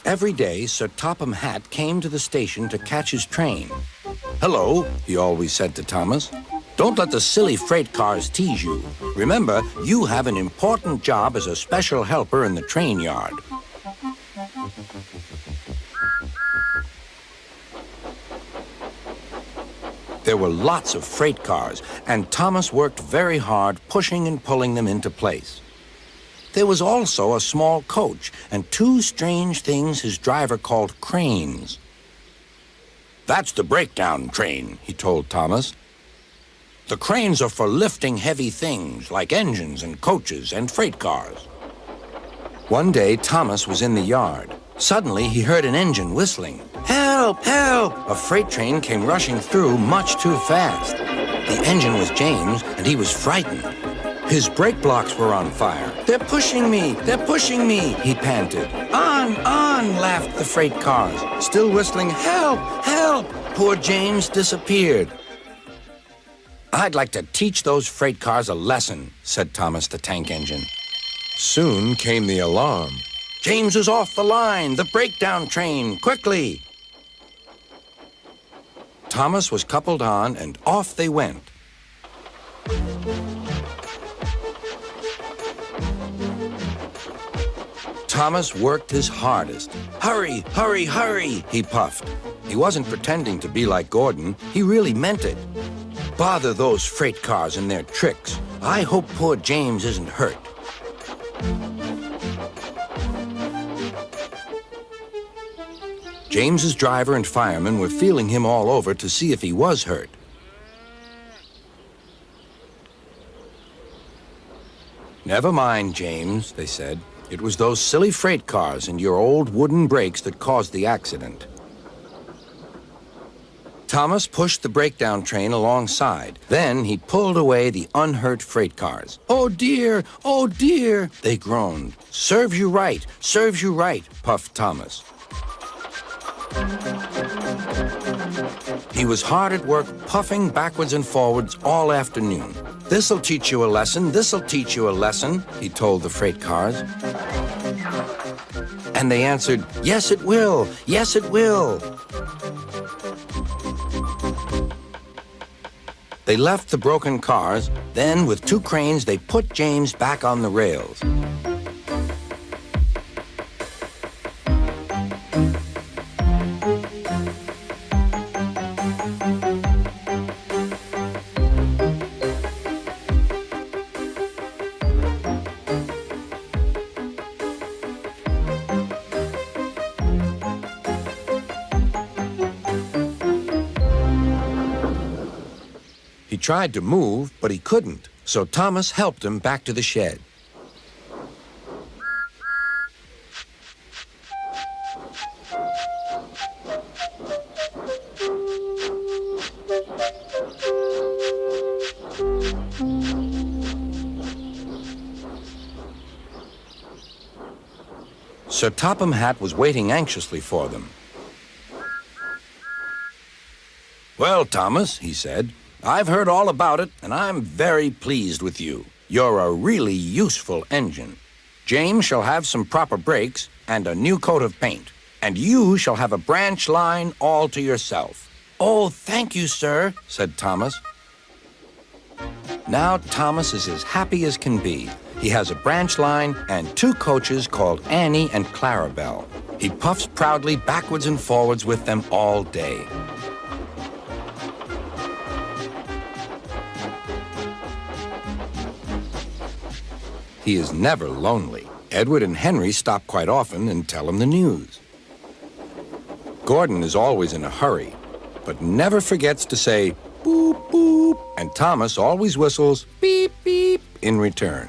Every day, Sir Topham Hatt came to the station to catch his train. "Hello," he always said to Thomas. "Don't let the silly freight cars tease you. Remember, you have an important job as a special helper in the train yard." There were lots of freight cars, and Thomas worked very hard pushing and pulling them into place. There was also a small coach and two strange things his driver called cranes. "That's the breakdown train," he told Thomas. "The cranes are for lifting heavy things like engines and coaches and freight cars." One day, Thomas was in the yard. Suddenly, he heard an engine whistling. "Help! Help!" A freight train came rushing through much too fast. The engine was James, and he was frightened. His brake blocks were on fire. "They're pushing me! They're pushing me!" he panted. On, laughed the freight cars, still whistling, "Help! Help!" Poor James disappeared. "I'd like to teach those freight cars a lesson," said Thomas the tank engine. Soon came the alarm. "James is off the line! The breakdown train! Quickly!" Thomas was coupled on, and off they went. Thomas worked his hardest. "Hurry, hurry, hurry," he puffed. He wasn't pretending to be like Gordon. He really meant it. "Bother those freight cars and their tricks. I hope poor James isn't hurt." James's driver and firemen were feeling him all over to see if he was hurt. "Never mind, James," they said. "It was those silly freight cars and your old wooden brakes that caused the accident." Thomas pushed the breakdown train alongside. Then he pulled away the unhurt freight cars. "Oh dear, oh dear," they groaned. "Serves you right, serves you right," puffed Thomas. He was hard at work, puffing backwards and forwards all afternoon. "This'll teach you a lesson, this'll teach you a lesson," he told the freight cars. And they answered, "Yes, it will, yes, it will." They left the broken cars. Then, with two cranes, they put James back on the rails. He tried to move, but he couldn't, so Thomas helped him back to the shed. Sir Topham Hatt was waiting anxiously for them. "Well, Thomas," he said, "I've heard all about it, and I'm very pleased with you. You're a really useful engine. James shall have some proper brakes and a new coat of paint, and you shall have a branch line all to yourself." "Oh, thank you, sir," said Thomas. Now Thomas is as happy as can be. He has a branch line and two coaches called Annie and Clarabelle. He puffs proudly backwards and forwards with them all day. He is never lonely. Edward and Henry stop quite often and tell him the news. Gordon is always in a hurry, but never forgets to say, "Boop, boop," and Thomas always whistles, "Beep, beep," in return.